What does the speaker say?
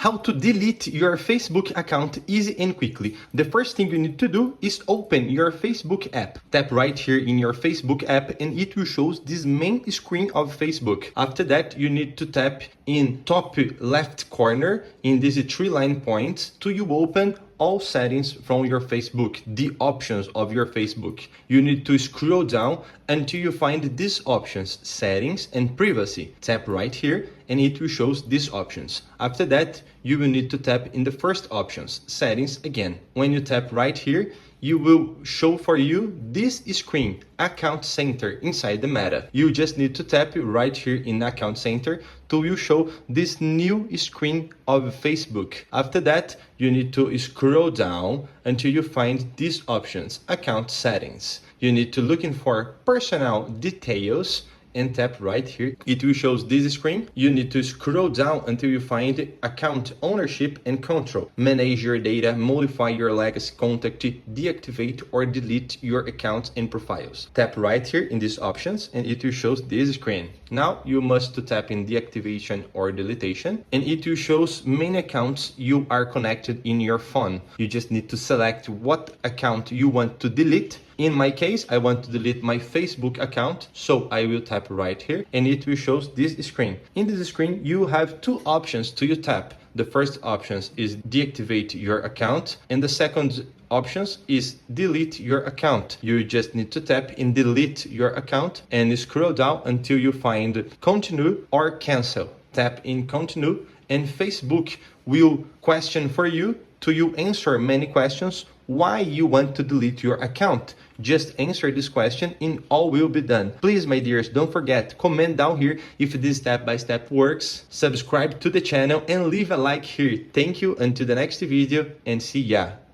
How to delete your Facebook account easy and quickly. The first thing you need to do is open your Facebook app. Tap right here in your Facebook app and it will show this main screen of Facebook. After that, you need to tap in top left corner in these 3 line points till you open all settings from your Facebook, the options of your Facebook. You need to scroll down until you find these options, settings and privacy. Tap right here and it will show these options. After that, you will need to tap in the first options, settings again. When you tap right here, you will show for you this screen, Account Center inside the Meta. You just need to tap right here in Account Center to you show this new screen of Facebook. After that, you need to scroll down until you find these options, Account Settings. You need to look in for Personal Details and tap right here. It will show this screen. You need to scroll down until you find Account Ownership and Control. Manage your data, modify your legacy contact, deactivate or delete your accounts and profiles. Tap right here in these options and it will show this screen. Now you must tap in deactivation or deletion and it will show main accounts you are connected in your phone. You just need to select what account you want to delete. In my case, I want to delete my Facebook account, so I will tap right here and it will show this screen. In this screen, you have 2 options to you tap. The first option is deactivate your account and the second option is delete your account. You just need to tap in delete your account and scroll down until you find continue or cancel. Tap in continue and Facebook will question for you to you answer many questions why you want to delete your account. Just answer this question and all will be done. Please, my dears, don't forget, comment down here if this step-by-step works, subscribe to the channel and leave a like here. Thank you until the next video and see ya.